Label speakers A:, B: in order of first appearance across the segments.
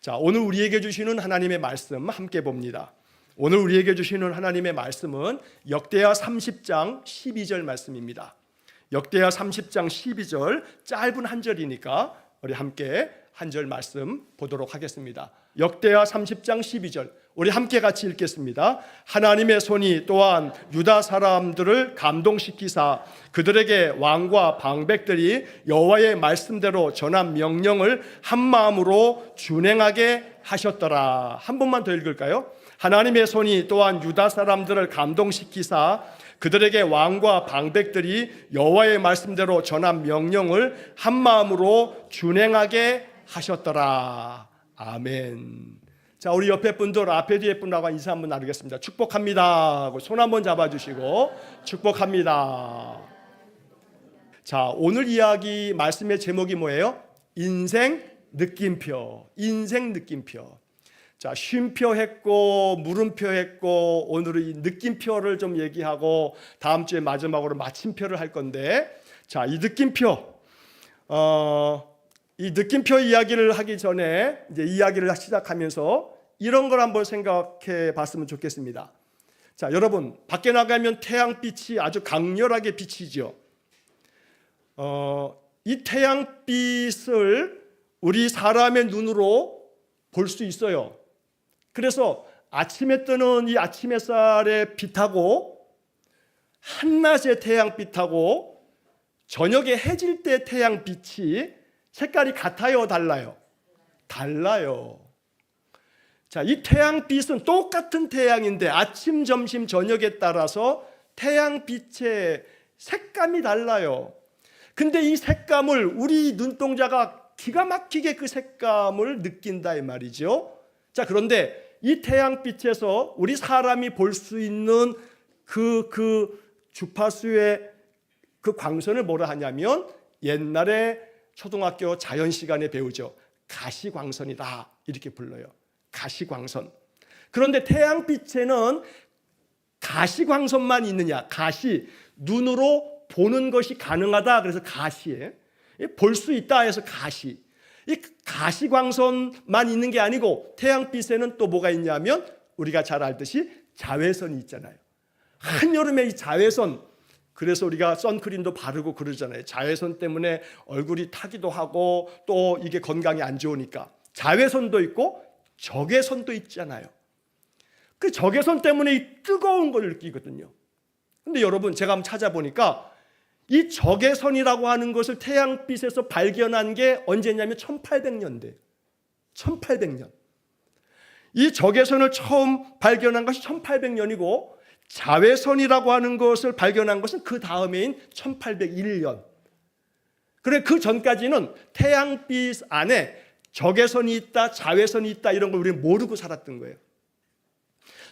A: 자, 오늘 우리에게 주시는 하나님의 말씀 함께 봅니다. 오늘 우리에게 주시는 하나님의 말씀은 역대하 30장 12절 말씀입니다. 역대하 30장 12절 짧은 한 절이니까 우리 함께 한 절 말씀 보도록 하겠습니다. 역대하 30장 12절 우리 함께 같이 읽겠습니다. 하나님의 손이 또한 유다 사람들을 감동시키사 그들에게 왕과 방백들이 여호와의 말씀대로 전한 명령을 한 마음으로 준행하게 하셨더라. 한 번만 더 읽을까요? 하나님의 손이 또한 유다 사람들을 감동시키사 그들에게 왕과 방백들이 여호와의 말씀대로 전한 명령을 한 마음으로 준행하게 하셨더라. 아멘. 자, 우리 옆에 분들 앞에 뒤에 분하고 인사 한번 나누겠습니다. 축복합니다. 손 한번 잡아주시고 축복합니다. 자, 오늘 이야기 말씀의 제목이 뭐예요? 인생 느낌표. 인생 느낌표. 자, 쉼표 했고 물음표 했고 오늘은 이 느낌표를 좀 얘기하고 다음 주에 마지막으로 마침표를 할 건데, 자, 이 느낌표 이 느낌표 이야기를 하기 전에 이제 이야기를 시작하면서 이런 걸 한번 생각해 봤으면 좋겠습니다. 자, 여러분, 밖에 나가면 태양빛이 아주 강렬하게 비치죠. 이 태양빛을 우리 사람의 눈으로 볼 수 있어요. 그래서 아침에 뜨는 이 아침 햇살의 빛하고 한낮의 태양빛하고 저녁에 해질 때 태양빛이 색깔이 같아요, 달라요? 달라요. 자, 이 태양빛은 똑같은 태양인데 아침, 점심, 저녁에 따라서 태양빛의 색감이 달라요. 근데 이 색감을 우리 눈동자가 기가 막히게 그 색감을 느낀다 이 말이죠. 자, 그런데 이 태양빛에서 우리 사람이 볼 수 있는 그 주파수의 그 광선을 뭐라 하냐면 옛날에 초등학교 자연 시간에 배우죠. 가시광선이다 이렇게 불러요. 가시광선. 그런데 태양빛에는 가시광선만 있느냐? 가시, 눈으로 보는 것이 가능하다. 그래서 가시에 볼 수 있다 해서 가시. 이 가시광선만 있는 게 아니고 태양빛에는 또 뭐가 있냐면 우리가 잘 알듯이 자외선이 있잖아요. 한여름에 이 자외선, 그래서 우리가 선크림도 바르고 그러잖아요. 자외선 때문에 얼굴이 타기도 하고 또 이게 건강에 안 좋으니까 자외선도 있고 적외선도 있잖아요. 그 적외선 때문에 이 뜨거운 걸 느끼거든요. 근데 여러분, 제가 한번 찾아보니까 이 적외선이라고 하는 것을 태양빛에서 발견한 게 언제냐면 1800년대. 1800년. 이 적외선을 처음 발견한 것이 1800년이고 자외선이라고 하는 것을 발견한 것은 그 다음해인 1801년. 그래, 그 전까지는 태양빛 안에 적외선이 있다, 자외선이 있다 이런 걸 우리는 모르고 살았던 거예요.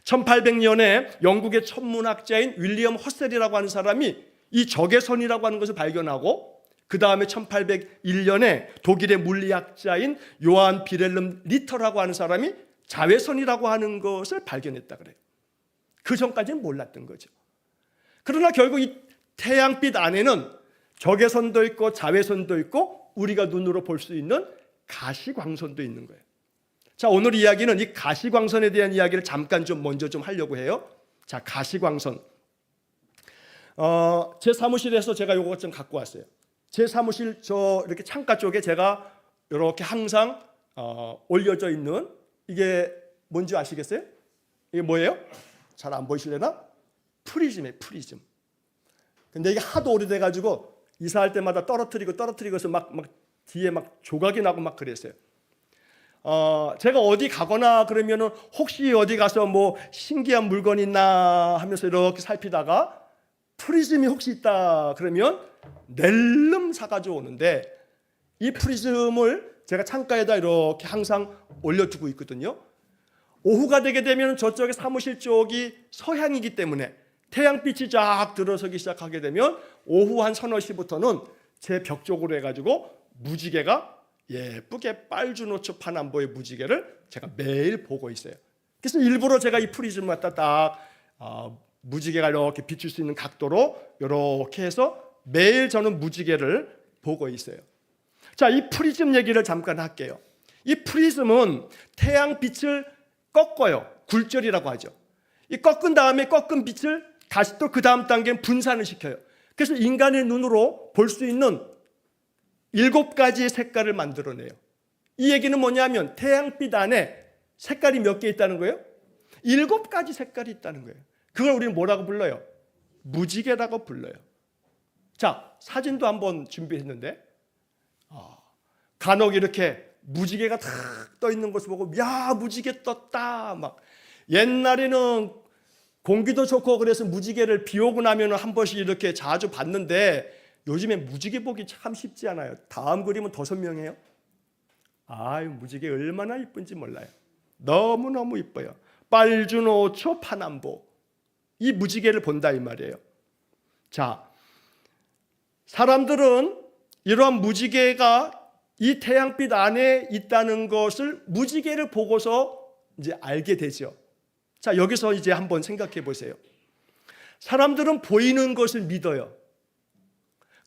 A: 1800년에 영국의 천문학자인 윌리엄 허셀이라고 하는 사람이 이 적외선이라고 하는 것을 발견하고 그 다음에 1801년에 독일의 물리학자인 요한 비렐름 리터라고 하는 사람이 자외선이라고 하는 것을 발견했다 그래요. 그 전까지는 몰랐던 거죠. 그러나 결국 이 태양빛 안에는 적외선도 있고 자외선도 있고 우리가 눈으로 볼 수 있는 가시광선도 있는 거예요. 자, 오늘 이야기는 이 가시광선에 대한 이야기를 잠깐 먼저 하려고 해요. 자, 가시광선. 제 사무실에서 제가 요거 좀 갖고 왔어요. 제 사무실 저 이렇게 창가 쪽에 제가 이렇게 항상 올려져 있는 이게 뭔지 아시겠어요? 이게 뭐예요? 잘 안 보이실래나? 프리즘이에요, 프리즘. 근데 이게 하도 오래돼가지고 이사할 때마다 떨어뜨리고서 막 뒤에 막 조각이 나고 막 그랬어요. 제가 어디 가거나 그러면은 혹시 어디 가서 뭐 신기한 물건 있나 하면서 이렇게 살피다가 프리즘이 혹시 있다 그러면 낼름 사가지고 오는데 이 프리즘을 제가 창가에다 이렇게 항상 올려두고 있거든요. 오후가 되게 되면 저쪽에 사무실 쪽이 서향이기 때문에 태양빛이 쫙 들어서기 시작하게 되면 오후 한 서너 시부터는 제 벽 쪽으로 해가지고 무지개가 예쁘게 빨주노초 파남보의 무지개를 제가 매일 보고 있어요. 그래서 일부러 제가 이 프리즘을 갖다 딱 무지개가 이렇게 비출 수 있는 각도로 이렇게 해서 매일 저는 무지개를 보고 있어요. 자, 이 프리즘 얘기를 잠깐 할게요. 이 프리즘은 태양빛을 꺾어요. 굴절이라고 하죠. 이 꺾은 다음에 꺾은 빛을 다시 또 그 다음 단계는 분산을 시켜요. 그래서 인간의 눈으로 볼 수 있는 7가지의 색깔을 만들어내요. 이 얘기는 뭐냐면 태양빛 안에 색깔이 몇 개 있다는 거예요? 7가지 색깔이 있다는 거예요. 그걸 우리는 뭐라고 불러요? 무지개라고 불러요. 자, 사진도 한번 준비했는데 간혹 이렇게 무지개가 탁 떠 있는 것을 보고 야, 무지개 떴다. 막 옛날에는 공기도 좋고 그래서 무지개를 비 오고 나면 한 번씩 이렇게 자주 봤는데 요즘에 무지개 보기 참 쉽지 않아요. 다음 그림은 더 선명해요. 아유, 무지개 얼마나 이쁜지 몰라요. 너무너무 이뻐요. 빨주노초 파남보. 이 무지개를 본다 이 말이에요. 자, 사람들은 이러한 무지개가 이 태양빛 안에 있다는 것을 무지개를 보고서 이제 알게 되죠. 자, 여기서 이제 한번 생각해 보세요. 사람들은 보이는 것을 믿어요.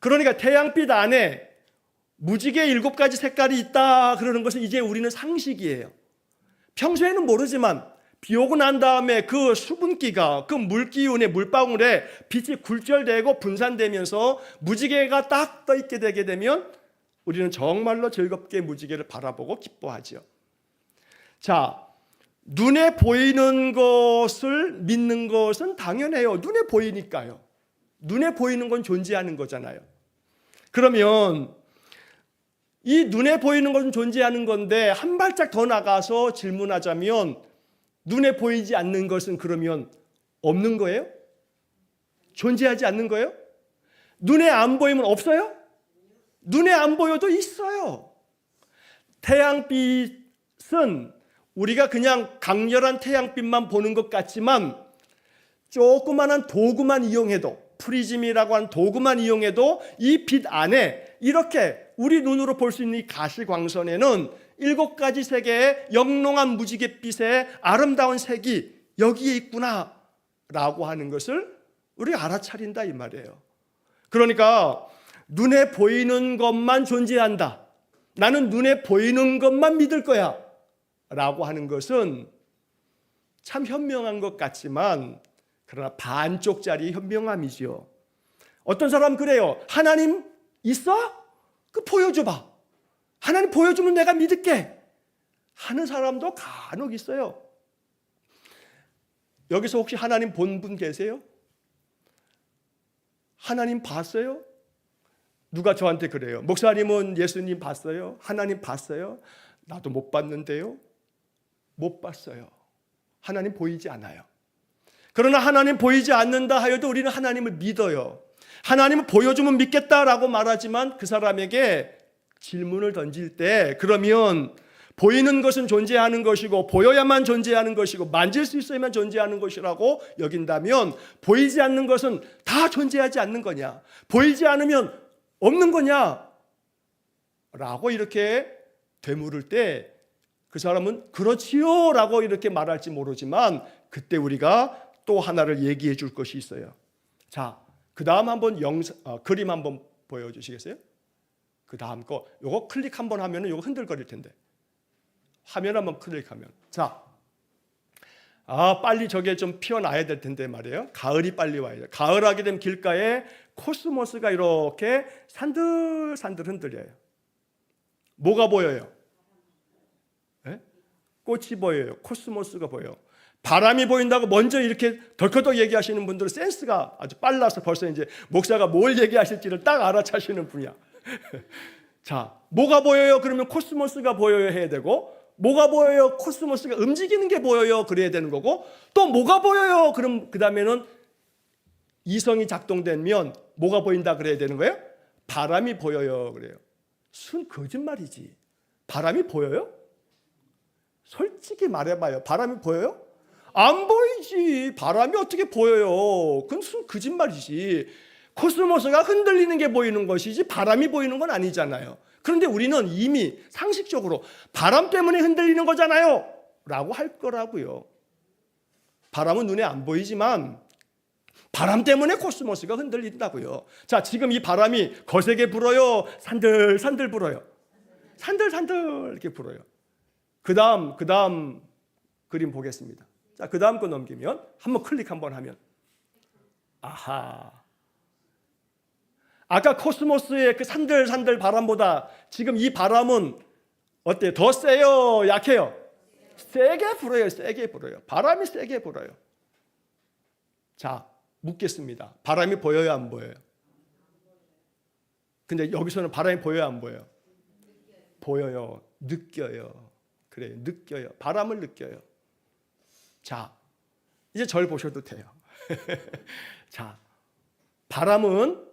A: 그러니까 태양빛 안에 무지개 7가지 색깔이 있다 그러는 것은 이제 우리는 상식이에요. 평소에는 모르지만 비 오고 난 다음에 그 수분기가 그 물기운의 물방울에 빛이 굴절되고 분산되면서 무지개가 딱 떠 있게 되게 되면 우리는 정말로 즐겁게 무지개를 바라보고 기뻐하죠. 자, 눈에 보이는 것을 믿는 것은 당연해요. 눈에 보이니까요. 눈에 보이는 건 존재하는 거잖아요. 그러면 이 눈에 보이는 것은 존재하는 건데 한 발짝 더 나가서 질문하자면 눈에 보이지 않는 것은 그러면 없는 거예요? 존재하지 않는 거예요? 눈에 안 보이면 없어요? 눈에 안 보여도 있어요. 태양빛은 우리가 그냥 강렬한 태양빛만 보는 것 같지만 조그만한 도구만 이용해도 프리즘이라고 하는 도구만 이용해도 이 빛 안에 이렇게 우리 눈으로 볼 수 있는 이 가시광선에는 7가지 색의 영롱한 무지갯빛의 아름다운 색이 여기에 있구나 라고 하는 것을 우리가 알아차린다 이 말이에요. 그러니까 눈에 보이는 것만 존재한다. 나는 눈에 보이는 것만 믿을 거야 라고 하는 것은 참 현명한 것 같지만 그러나 반쪽짜리 현명함이죠. 어떤 사람 그래요. 하나님 있어? 그 보여줘봐. 하나님 보여주면 내가 믿을게 하는 사람도 간혹 있어요. 여기서 혹시 하나님 본 분 계세요? 하나님 봤어요? 누가 저한테 그래요. 목사님은 예수님 봤어요? 하나님 봤어요? 나도 못 봤는데요. 못 봤어요. 하나님 보이지 않아요. 그러나 하나님 보이지 않는다 하여도 우리는 하나님을 믿어요. 하나님을 보여주면 믿겠다라고 말하지만 그 사람에게 질문을 던질 때 그러면 보이는 것은 존재하는 것이고 보여야만 존재하는 것이고 만질 수 있어야만 존재하는 것이라고 여긴다면 보이지 않는 것은 다 존재하지 않는 거냐? 보이지 않으면 없는 거냐? 라고 이렇게 되물을 때 그 사람은 그렇지요 라고 이렇게 말할지 모르지만 그때 우리가 또 하나를 얘기해 줄 것이 있어요. 자, 그 다음 한번 그림 한번 보여주시겠어요? 그 다음 거 요거 클릭 한번 하면은 요거 흔들거릴 텐데 화면 한번 클릭하면 자, 빨리 저게 좀 피어나야 될 텐데 말이에요. 가을이 빨리 와야 돼요. 가을하게 되면 길가에 코스모스가 이렇게 산들산들 흔들려요. 뭐가 보여요? 네? 꽃이 보여요. 코스모스가 보여요. 바람이 보인다고 먼저 이렇게 덜커덕 얘기하시는 분들은 센스가 아주 빨라서 벌써 이제 목사가 뭘 얘기하실지를 딱 알아차시는 분이야. 자, 뭐가 보여요? 그러면 코스모스가 보여야 해야 되고 뭐가 보여요? 코스모스가 움직이는 게 보여요. 그래야 되는 거고 또 뭐가 보여요? 그럼 그 다음에는 이성이 작동되면 뭐가 보인다 그래야 되는 거예요? 바람이 보여요. 그래요. 순 거짓말이지. 바람이 보여요? 솔직히 말해봐요. 바람이 보여요? 안 보이지. 바람이 어떻게 보여요? 그건 순 거짓말이지. 코스모스가 흔들리는 게 보이는 것이지 바람이 보이는 건 아니잖아요. 그런데 우리는 이미 상식적으로 바람 때문에 흔들리는 거잖아요 라고 할 거라고요. 바람은 눈에 안 보이지만 바람 때문에 코스모스가 흔들린다고요. 자, 지금 이 바람이 거세게 불어요? 산들산들 불어요? 산들산들 이렇게 불어요. 그다음 그림 보겠습니다. 자, 그다음 거 넘기면 한번 클릭 한번 하면 아하. 아까 코스모스의 그 산들산들 바람보다 지금 이 바람은 어때요? 더 세요? 약해요? 세게 불어요. 세게 불어요. 바람이 세게 불어요. 자, 묻겠습니다. 바람이 보여요? 안 보여요? 근데 여기서는 바람이 보여요? 안 보여요? 보여요. 느껴요. 그래요. 느껴요. 바람을 느껴요. 자, 이제 절 보셔도 돼요. 자, 바람은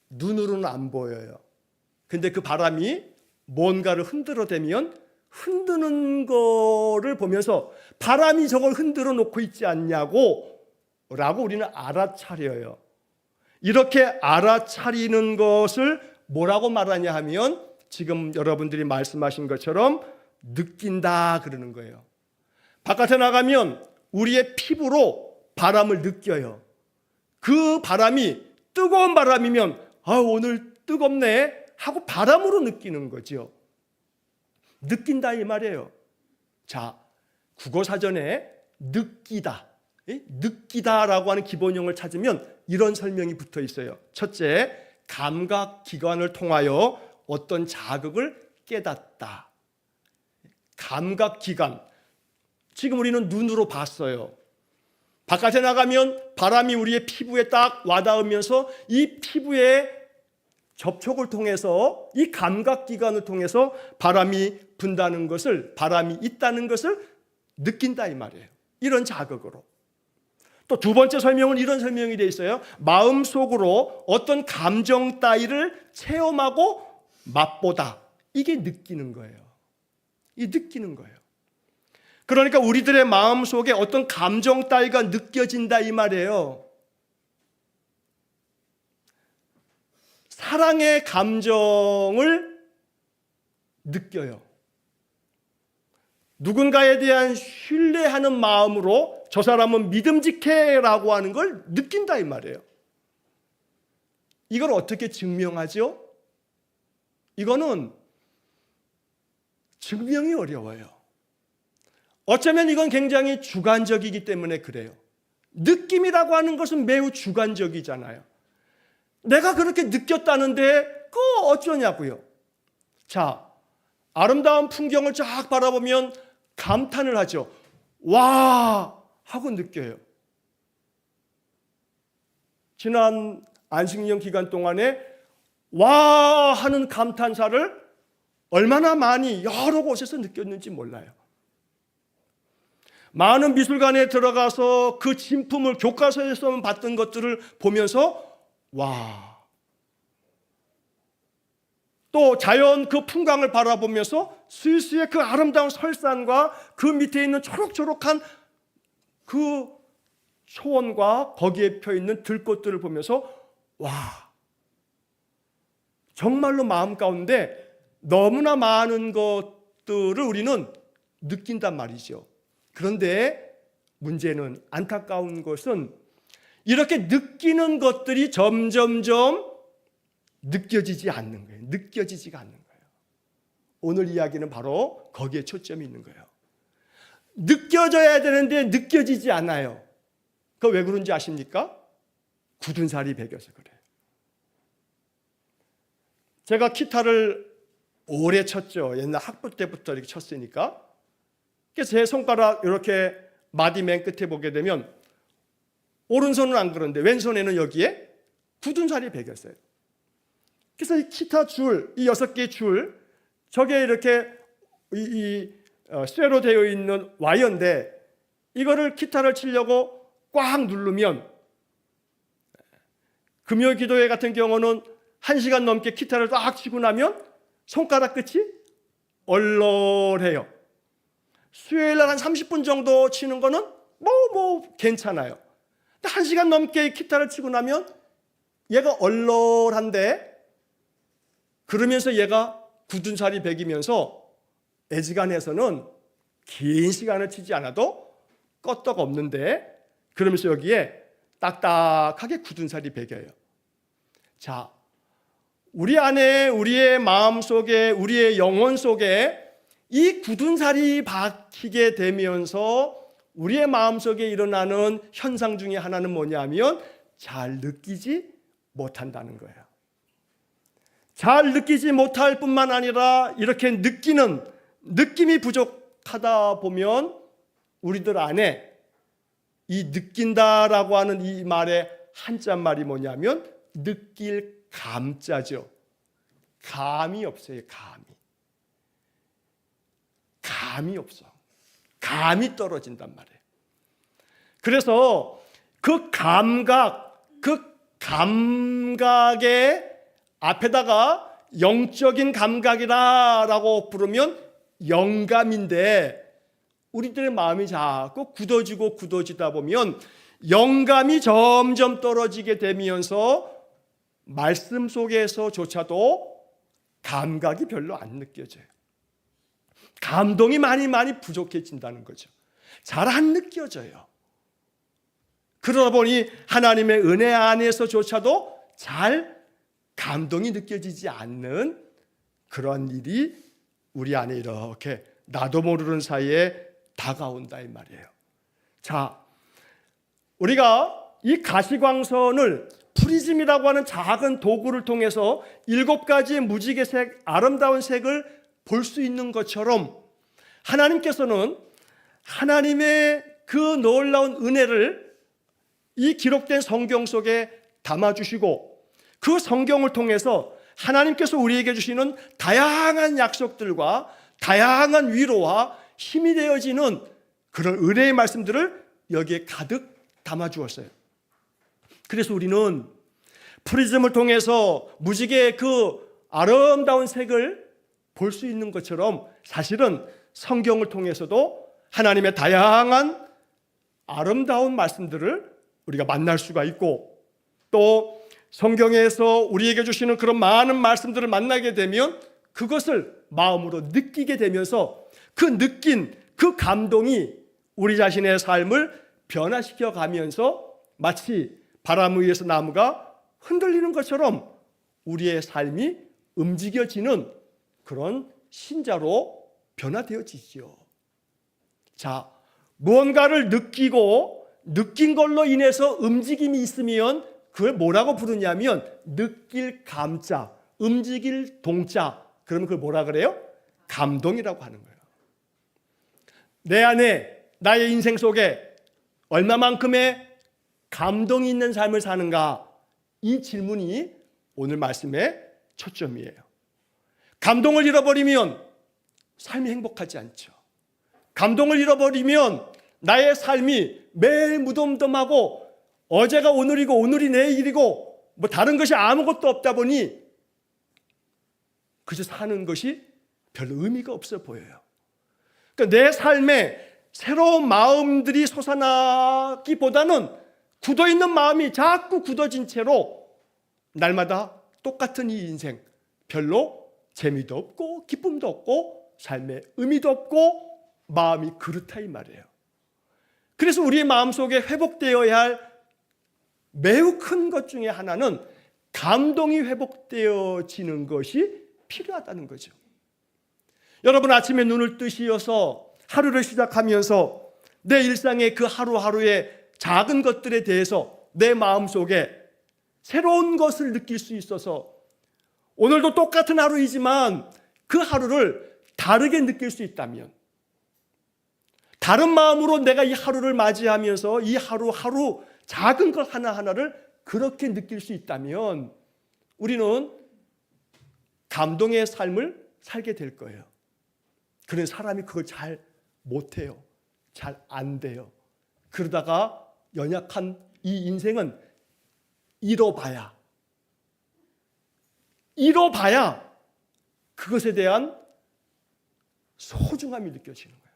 A: 눈으로는 안 보여요. 근데 그 바람이 뭔가를 흔들어대면 흔드는 거를 보면서 바람이 저걸 흔들어 놓고 있지 않냐고 라고 우리는 알아차려요. 이렇게 알아차리는 것을 뭐라고 말하냐 하면 지금 여러분들이 말씀하신 것처럼 느낀다 그러는 거예요. 바깥에 나가면 우리의 피부로 바람을 느껴요. 그 바람이 뜨거운 바람이면 오늘 뜨겁네 하고 바람으로 느끼는 거죠. 느낀다 이 말이에요. 자, 국어사전에 느끼다, 느끼다라고 하는 기본형을 찾으면 이런 설명이 붙어 있어요. 첫째, 감각기관을 통하여 어떤 자극을 깨닫다. 감각기관, 지금 우리는 눈으로 봤어요. 바깥에 나가면 바람이 우리의 피부에 딱 와닿으면서 이 피부에 접촉을 통해서 이 감각기관을 통해서 바람이 분다는 것을, 바람이 있다는 것을 느낀다 이 말이에요. 이런 자극으로. 또 두 번째 설명은 이런 설명이 되어 있어요. 마음속으로 어떤 감정 따위를 체험하고 맛보다. 이게 느끼는 거예요. 이 느끼는 거예요. 그러니까 우리들의 마음속에 어떤 감정 따위가 느껴진다 이 말이에요. 사랑의 감정을 느껴요. 누군가에 대한 신뢰하는 마음으로 저 사람은 믿음직해라고 하는 걸 느낀다 이 말이에요. 이걸 어떻게 증명하죠? 이거는 증명이 어려워요. 어쩌면 이건 굉장히 주관적이기 때문에 그래요. 느낌이라고 하는 것은 매우 주관적이잖아요. 내가 그렇게 느꼈다는데 그거 어쩌냐고요. 자, 아름다운 풍경을 쫙 바라보면 감탄을 하죠. 와 하고 느껴요. 지난 안식년 기간 동안에 와 하는 감탄사를 얼마나 많이 여러 곳에서 느꼈는지 몰라요. 많은 미술관에 들어가서 그 진품을 교과서에서만 봤던 것들을 보면서 와. 또 자연 그 풍광을 바라보면서 스위스의 그 아름다운 설산과 그 밑에 있는 초록초록한 그 초원과 거기에 펴 있는 들꽃들을 보면서 와. 정말로 마음 가운데 너무나 많은 것들을 우리는 느낀단 말이죠. 그런데 문제는, 안타까운 것은 이렇게 느끼는 것들이 점점점 느껴지지 않는 거예요. 느껴지지가 않는 거예요. 오늘 이야기는 바로 거기에 초점이 있는 거예요. 느껴져야 되는데 느껴지지 않아요. 그거 왜 그런지 아십니까? 굳은 살이 배겨서 그래요. 제가 기타를 오래 쳤죠. 옛날 학부 때부터 이렇게 쳤으니까. 그래서 제 손가락 이렇게 마디 맨 끝에 보게 되면 오른손은 안 그런데 왼손에는 여기에 굳은 살이 배겼어요. 그래서 이 기타 줄, 이 6개의 줄, 저게 이렇게 쇠로 되어 있는 와이어인데 이거를 기타를 치려고 꽉 누르면, 금요 기도회 같은 경우는 1시간 넘게 기타를 딱 치고 나면 손가락 끝이 얼얼해요. 수요일 날 한 30분 정도 치는 거는 뭐 괜찮아요. 근데 1시간 넘게 기타를 치고 나면 얘가 얼얼한데, 그러면서 얘가 굳은 살이 배기면서 애지간해서는 긴 시간을 치지 않아도 껐떡 없는데, 그러면서 여기에 딱딱하게 굳은 살이 배겨요. 자, 우리 안에, 우리의 마음 속에, 우리의 영혼 속에 이 굳은 살이 박히게 되면서 우리의 마음속에 일어나는 현상 중에 하나는 뭐냐면 잘 느끼지 못한다는 거예요. 잘 느끼지 못할 뿐만 아니라 이렇게 느낌이 부족하다 보면 우리들 안에 이 느낀다라고 하는 이 말의 한자말이 뭐냐면 느낄 감자죠. 감이 없어요. 감이 없어. 감이 떨어진단 말이에요. 그래서 그 감각의 앞에다가 영적인 감각이라고 부르면 영감인데, 우리들의 마음이 자꾸 굳어지다 보면 영감이 점점 떨어지게 되면서 말씀 속에서조차도 감각이 별로 안 느껴져요. 감동이 많이 부족해진다는 거죠. 잘 안 느껴져요. 그러다 보니 하나님의 은혜 안에서조차도 잘 감동이 느껴지지 않는 그런 일이 우리 안에 이렇게 나도 모르는 사이에 다가온다 이 말이에요. 자, 우리가 이 가시광선을 프리즘이라고 하는 작은 도구를 통해서 7가지의 무지개 색, 아름다운 색을 볼 수 있는 것처럼 하나님께서는 하나님의 그 놀라운 은혜를 이 기록된 성경 속에 담아주시고, 그 성경을 통해서 하나님께서 우리에게 주시는 다양한 약속들과 다양한 위로와 힘이 되어지는 그런 은혜의 말씀들을 여기에 가득 담아주었어요. 그래서 우리는 프리즘을 통해서 무지개의 그 아름다운 색을 볼 수 있는 것처럼 사실은 성경을 통해서도 하나님의 다양한 아름다운 말씀들을 우리가 만날 수가 있고, 또 성경에서 우리에게 주시는 그런 많은 말씀들을 만나게 되면 그것을 마음으로 느끼게 되면서 그 느낀 그 감동이 우리 자신의 삶을 변화시켜 가면서 마치 바람 위에서 나무가 흔들리는 것처럼 우리의 삶이 움직여지는 그런 신자로 변화되어지죠. 자, 무언가를 느끼고 느낀 걸로 인해서 움직임이 있으면 그걸 뭐라고 부르냐면 느낄 감자, 움직일 동자. 그러면 그걸 뭐라 그래요? 감동이라고 하는 거예요. 내 안에 나의 인생 속에 얼마만큼의 감동이 있는 삶을 사는가? 이 질문이 오늘 말씀의 초점이에요. 감동을 잃어버리면 삶이 행복하지 않죠. 감동을 잃어버리면 나의 삶이 매일 무덤덤하고 어제가 오늘이고 오늘이 내일이고 뭐 다른 것이 아무것도 없다 보니 그저 사는 것이 별 의미가 없어 보여요. 그러니까 내 삶에 새로운 마음들이 솟아나기보다는 굳어있는 마음이 자꾸 굳어진 채로 날마다 똑같은 이 인생, 별로 재미도 없고 기쁨도 없고 삶의 의미도 없고 마음이 그렇다 이 말이에요. 그래서 우리의 마음속에 회복되어야 할 매우 큰 것 중에 하나는 감동이 회복되어지는 것이 필요하다는 거죠. 여러분, 아침에 눈을 뜨시어서 하루를 시작하면서 내 일상의 그 하루하루의 작은 것들에 대해서 내 마음속에 새로운 것을 느낄 수 있어서 오늘도 똑같은 하루이지만 그 하루를 다르게 느낄 수 있다면, 다른 마음으로 내가 이 하루를 맞이하면서 이 하루하루 작은 것 하나하나를 그렇게 느낄 수 있다면 우리는 감동의 삶을 살게 될 거예요. 그런 사람이 그걸 잘 못해요. 잘 안 돼요. 그러다가 연약한 이 인생은 잃어봐야 그것에 대한 소중함이 느껴지는 거예요.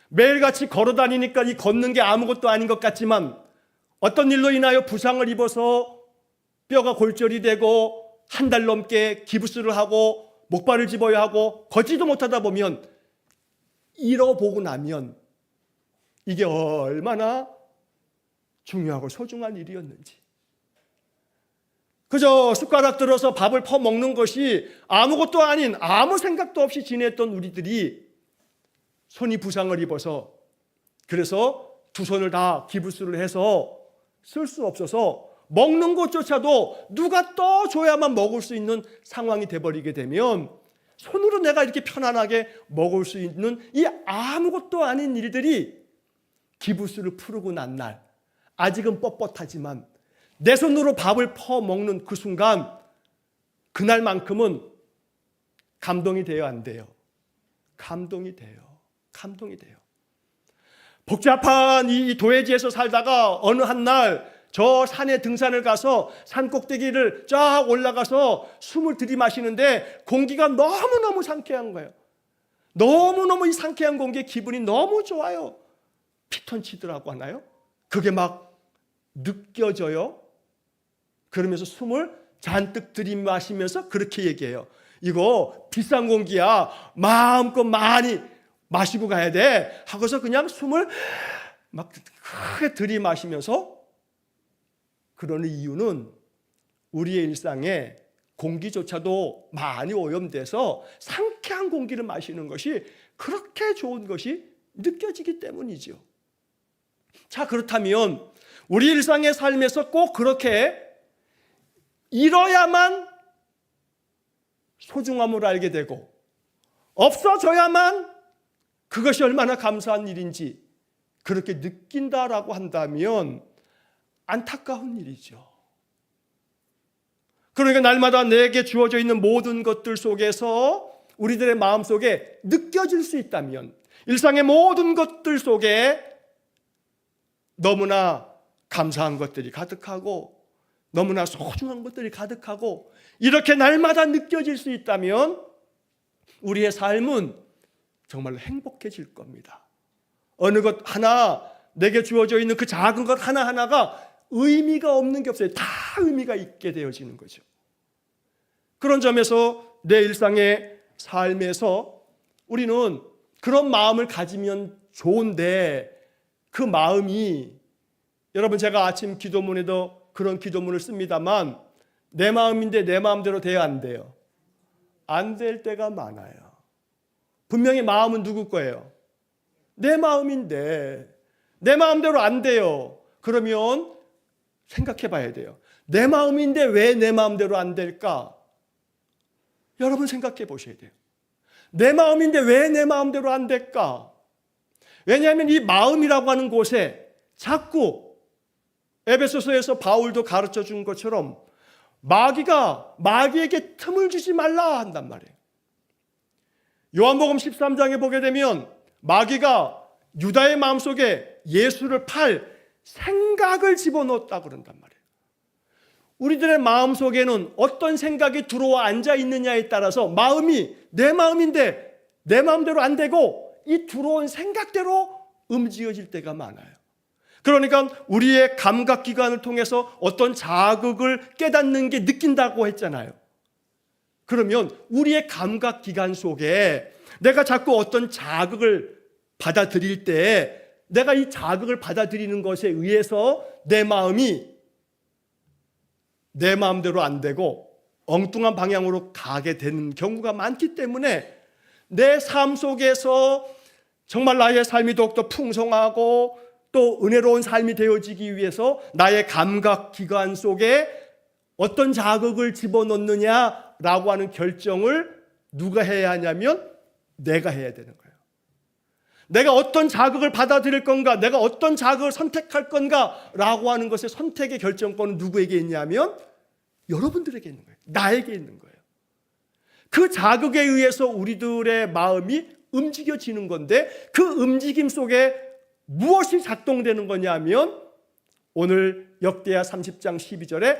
A: 매일같이 걸어다니니까 이 걷는 게 아무것도 아닌 것 같지만 어떤 일로 인하여 부상을 입어서 뼈가 골절이 되고 한 달 넘게 기부스를 하고 목발을 집어야 하고 걷지도 못하다 보면 잃어보고 나면 이게 얼마나 중요하고 소중한 일이었는지, 그저 숟가락 들어서 밥을 퍼먹는 것이 아무것도 아닌, 아무 생각도 없이 지냈던 우리들이 손이 부상을 입어서, 그래서 두 손을 다 기부스를 해서 쓸 수 없어서 먹는 것조차도 누가 떠줘야만 먹을 수 있는 상황이 돼버리게 되면, 손으로 내가 이렇게 편안하게 먹을 수 있는 이 아무것도 아닌 일들이 기부스를 풀고 난 날, 아직은 뻣뻣하지만 내 손으로 밥을 퍼먹는 그 순간, 그날만큼은 감동이 돼요, 안 돼요? 감동이 돼요. 감동이 돼요. 복잡한 이 도회지에서 살다가 어느 한 날 저 산에 등산을 가서 산 꼭대기를 쫙 올라가서 숨을 들이마시는데 공기가 너무너무 상쾌한 거예요. 너무너무 이 상쾌한 공기에 기분이 너무 좋아요. 피톤치드라고 하나요? 그게 막 느껴져요. 그러면서 숨을 잔뜩 들이마시면서 그렇게 얘기해요. 이거 비싼 공기야. 마음껏 많이 마시고 가야 돼. 하고서 그냥 숨을 막 크게 들이마시면서, 그러는 이유는 우리의 일상에 공기조차도 많이 오염돼서 상쾌한 공기를 마시는 것이 그렇게 좋은 것이 느껴지기 때문이죠. 자, 그렇다면 우리 일상의 삶에서 꼭 그렇게 잃어야만 소중함을 알게 되고, 없어져야만 그것이 얼마나 감사한 일인지 그렇게 느낀다라고 한다면 안타까운 일이죠. 그러니까 날마다 내게 주어져 있는 모든 것들 속에서 우리들의 마음속에 느껴질 수 있다면, 일상의 모든 것들 속에 너무나 감사한 것들이 가득하고 너무나 소중한 것들이 가득하고 이렇게 날마다 느껴질 수 있다면 우리의 삶은 정말로 행복해질 겁니다. 어느 것 하나, 내게 주어져 있는 그 작은 것 하나하나가 의미가 없는 게 없어요. 다 의미가 있게 되어지는 거죠. 그런 점에서 내 일상의 삶에서 우리는 그런 마음을 가지면 좋은데, 그 마음이, 여러분 제가 아침 기도문에도 그런 기도문을 씁니다만, 내 마음인데 내 마음대로 돼야 안 돼요? 안 될 때가 많아요. 분명히 마음은 누구 거예요? 내 마음인데 내 마음대로 안 돼요. 그러면 생각해 봐야 돼요. 내 마음인데 왜 내 마음대로 안 될까? 여러분 생각해 보셔야 돼요. 내 마음인데 왜 내 마음대로 안 될까? 왜냐하면 이 마음이라고 하는 곳에 자꾸 에베소서에서 바울도 가르쳐 준 것처럼 마귀에게 틈을 주지 말라 한단 말이에요. 요한복음 13장에 보게 되면 마귀가 유다의 마음속에 예수를 팔 생각을 집어넣었다고 그런단 말이에요. 우리들의 마음속에는 어떤 생각이 들어와 앉아 있느냐에 따라서 마음이 내 마음인데 내 마음대로 안 되고 이 들어온 생각대로 움직여질 때가 많아요. 그러니까 우리의 감각기관을 통해서 어떤 자극을 깨닫는 게 느낀다고 했잖아요. 그러면 우리의 감각기관 속에 내가 자꾸 어떤 자극을 받아들일 때 내가 이 자극을 받아들이는 것에 의해서 내 마음이 내 마음대로 안 되고 엉뚱한 방향으로 가게 되는 경우가 많기 때문에 내 삶 속에서 정말 나의 삶이 더욱더 풍성하고 또 은혜로운 삶이 되어지기 위해서 나의 감각기관 속에 어떤 자극을 집어넣느냐라고 하는 결정을 누가 해야 하냐면 내가 해야 되는 거예요. 내가 어떤 자극을 받아들일 건가, 내가 어떤 자극을 선택할 건가라고 하는 것의 선택의 결정권은 누구에게 있냐면 여러분들에게 있는 거예요. 나에게 있는 거예요. 그 자극에 의해서 우리들의 마음이 움직여지는 건데, 그 움직임 속에 무엇이 작동되는 거냐면 오늘 역대하 30장 12절에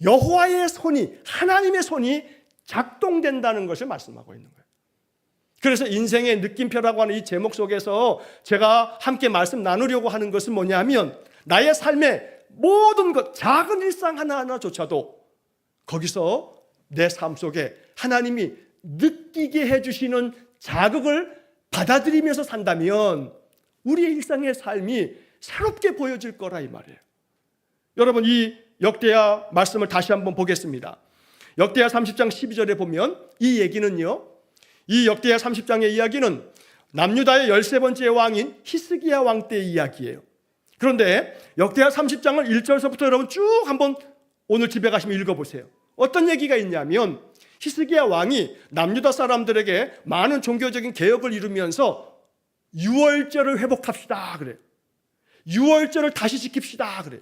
A: 여호와의 손이, 하나님의 손이 작동된다는 것을 말씀하고 있는 거예요. 그래서 인생의 느낌표라고 하는 이 제목 속에서 제가 함께 말씀 나누려고 하는 것은 뭐냐면, 나의 삶의 모든 것, 작은 일상 하나하나조차도 거기서 내 삶 속에 하나님이 느끼게 해주시는 자극을 받아들이면서 산다면 우리의 일상의 삶이 새롭게 보여질 거라 이 말이에요. 여러분, 이 역대하 말씀을 다시 한번 보겠습니다. 역대하 30장 12절에 보면 이 얘기는요, 이 역대하 30장의 이야기는 남유다의 13번째 왕인 히스기야 왕 때의 이야기예요. 그런데 역대하 30장을 1절서부터 여러분 쭉 한번 오늘 집에 가시면 읽어보세요. 어떤 얘기가 있냐면 히스기야 왕이 남유다 사람들에게 많은 종교적인 개혁을 이루면서 유월절을 회복합시다 그래요. 유월절을 다시 지킵시다 그래요.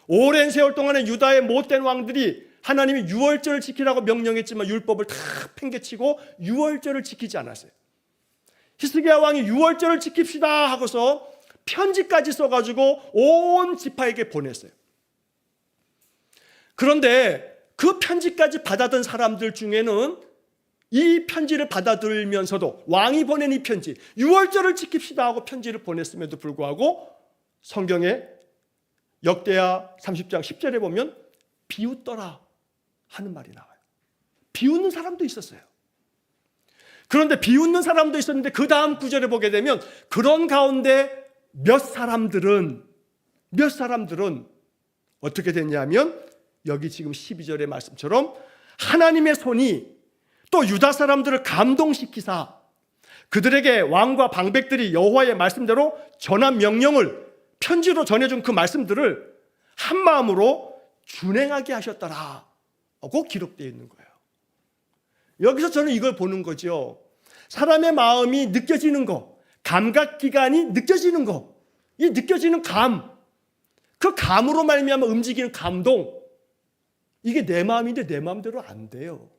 A: 오랜 세월 동안에 유다의 못된 왕들이 하나님이 유월절을 지키라고 명령했지만 율법을 다 팽개치고 유월절을 지키지 않았어요. 히스기야 왕이 유월절을 지킵시다 하고서 편지까지 써가지고 온 지파에게 보냈어요. 그런데 그 편지까지 받아든 사람들 중에는 이 편지를 받아들면서도 왕이 보낸 이 편지, 유월절을 지킵시다 하고 편지를 보냈음에도 불구하고 성경에 역대하 30장 10절에 보면 비웃더라 하는 말이 나와요. 비웃는 사람도 있었어요. 그런데 비웃는 사람도 있었는데 그 다음 구절에 보게 되면 그런 가운데 몇 사람들은 어떻게 됐냐면 여기 지금 12절의 말씀처럼 하나님의 손이 또 유다 사람들을 감동시키사 그들에게 왕과 방백들이 여호와의 말씀대로 전한 명령을 편지로 전해준 그 말씀들을 한 마음으로 준행하게 하셨더라 하고 기록되어 있는 거예요. 여기서 저는 이걸 보는 거죠. 사람의 마음이 느껴지는 거, 감각기관이 느껴지는 거, 이 느껴지는 감, 그 감으로 말미암아 움직이는 감동, 이게 내 마음인데 내 마음대로 안 돼요.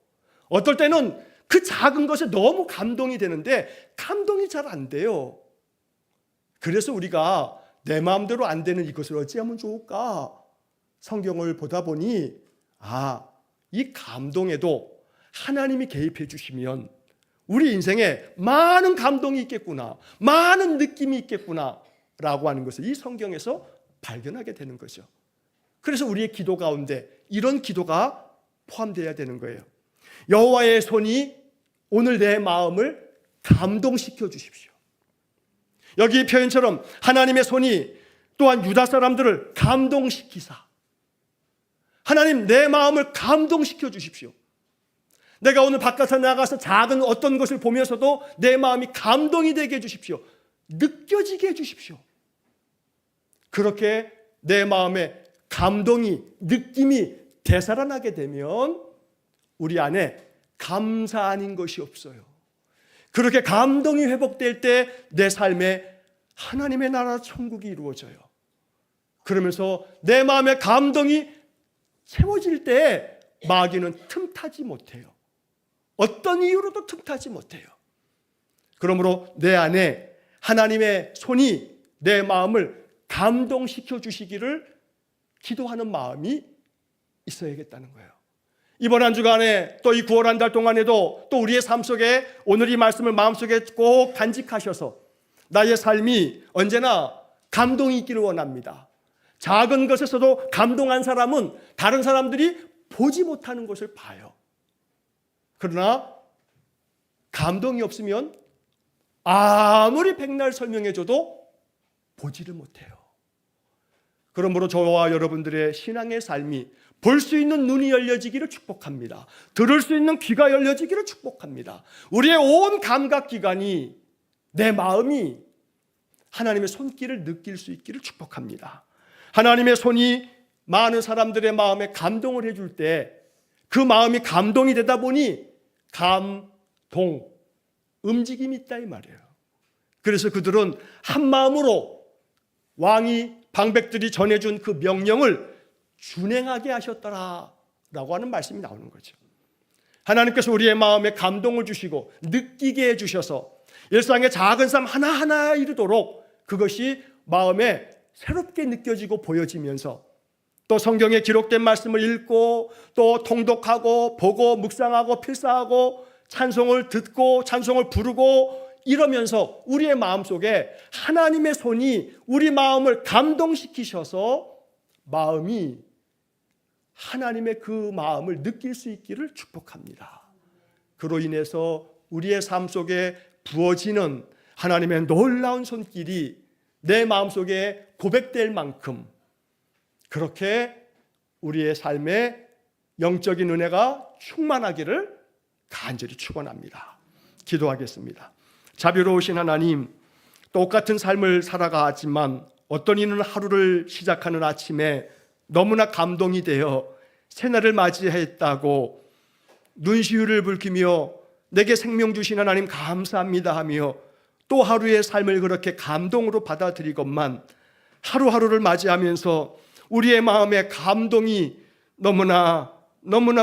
A: 어떨 때는 그 작은 것에 너무 감동이 되는데 감동이 잘 안 돼요. 그래서 우리가 내 마음대로 안 되는 이것을 어찌하면 좋을까? 성경을 보다 보니 이 감동에도 하나님이 개입해 주시면 우리 인생에 많은 감동이 있겠구나, 많은 느낌이 있겠구나 라고 하는 것을 이 성경에서 발견하게 되는 거죠. 그래서 우리의 기도 가운데 이런 기도가 포함되어야 되는 거예요. 여호와의 손이 오늘 내 마음을 감동시켜 주십시오. 여기 표현처럼 하나님의 손이 또한 유다 사람들을 감동시키사, 하나님 내 마음을 감동시켜 주십시오. 내가 오늘 바깥에 나가서 작은 어떤 것을 보면서도 내 마음이 감동이 되게 해주십시오. 느껴지게 해주십시오. 그렇게 내 마음에 감동이, 느낌이 되살아나게 되면 우리 안에 감사 아닌 것이 없어요. 그렇게 감동이 회복될 때 내 삶에 하나님의 나라 천국이 이루어져요. 그러면서 내 마음에 감동이 채워질 때 마귀는 틈타지 못해요. 어떤 이유로도 틈타지 못해요. 그러므로 내 안에 하나님의 손이 내 마음을 감동시켜 주시기를 기도하는 마음이 있어야겠다는 거예요. 이번 한 주간에 또 이 9월 한 달 동안에도 또 우리의 삶 속에 오늘 이 말씀을 마음속에 꼭 간직하셔서 나의 삶이 언제나 감동이 있기를 원합니다. 작은 것에서도 감동한 사람은 다른 사람들이 보지 못하는 것을 봐요. 그러나 감동이 없으면 아무리 백날 설명해줘도 보지를 못해요. 그러므로 저와 여러분들의 신앙의 삶이 볼 수 있는 눈이 열려지기를 축복합니다. 들을 수 있는 귀가 열려지기를 축복합니다. 우리의 온 감각기관이, 내 마음이 하나님의 손길을 느낄 수 있기를 축복합니다. 하나님의 손이 많은 사람들의 마음에 감동을 해줄 때 그 마음이 감동이 되다 보니 감동, 움직임이 있다 이 말이에요. 그래서 그들은 한 마음으로 왕이, 방백들이 전해준 그 명령을 준행하게 하셨더라라고 하는 말씀이 나오는 거죠. 하나님께서 우리의 마음에 감동을 주시고 느끼게 해주셔서 일상의 작은 삶 하나하나 이루도록 그것이 마음에 새롭게 느껴지고 보여지면서 또 성경에 기록된 말씀을 읽고 또 통독하고 보고 묵상하고 필사하고 찬송을 듣고 찬송을 부르고 이러면서 우리의 마음속에 하나님의 손이 우리 마음을 감동시키셔서 마음이 하나님의 그 마음을 느낄 수 있기를 축복합니다. 그로 인해서 우리의 삶 속에 부어지는 하나님의 놀라운 손길이 내 마음속에 고백될 만큼 그렇게 우리의 삶에 영적인 은혜가 충만하기를 간절히 축원합니다. 기도하겠습니다. 자비로우신 하나님, 똑같은 삶을 살아가지만 어떤 이는 하루를 시작하는 아침에 너무나 감동이 되어 새날을 맞이했다고 눈시울을 붉히며 내게 생명 주신 하나님 감사합니다 하며 또 하루의 삶을 그렇게 감동으로 받아들이건만 하루하루를 맞이하면서 우리의 마음에 감동이 너무나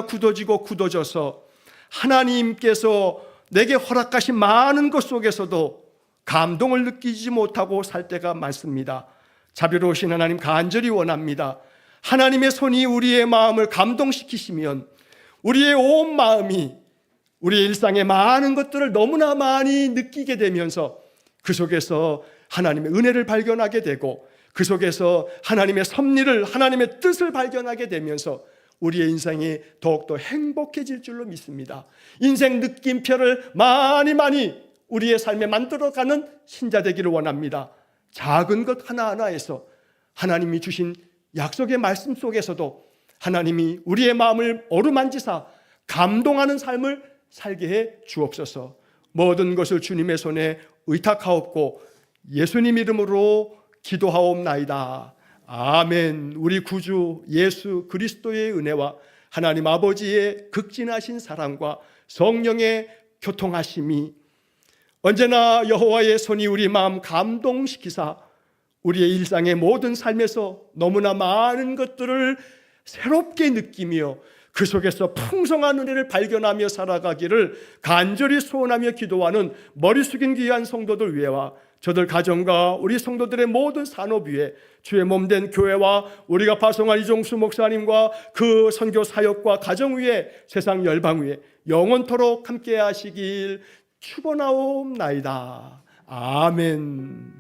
A: 굳어지고 굳어져서 하나님께서 내게 허락하신 많은 것 속에서도 감동을 느끼지 못하고 살 때가 많습니다. 자비로우신 하나님 간절히 원합니다. 하나님의 손이 우리의 마음을 감동시키시면 우리의 온 마음이 우리의 일상의 많은 것들을 너무나 많이 느끼게 되면서 그 속에서 하나님의 은혜를 발견하게 되고 그 속에서 하나님의 섭리를, 하나님의 뜻을 발견하게 되면서 우리의 인생이 더욱더 행복해질 줄로 믿습니다. 인생 느낌표를 많이 우리의 삶에 만들어가는 신자 되기를 원합니다. 작은 것 하나하나에서 하나님이 주신 약속의 말씀 속에서도 하나님이 우리의 마음을 어루만지사 감동하는 삶을 살게 해 주옵소서. 모든 것을 주님의 손에 의탁하옵고 예수님 이름으로 기도하옵나이다. 아멘. 우리 구주 예수 그리스도의 은혜와 하나님 아버지의 극진하신 사랑과 성령의 교통하심이 언제나 여호와의 손이 우리 마음 감동시키사 우리의 일상의 모든 삶에서 너무나 많은 것들을 새롭게 느끼며 그 속에서 풍성한 은혜를 발견하며 살아가기를 간절히 소원하며 기도하는 머리 숙인 귀한 성도들 위에와 저들 가정과 우리 성도들의 모든 산업 위에 주의 몸된 교회와 우리가 파송한 이종수 목사님과 그 선교 사역과 가정 위에 세상 열방 위에 영원토록 함께 하시길 축원하옵나이다. 아멘.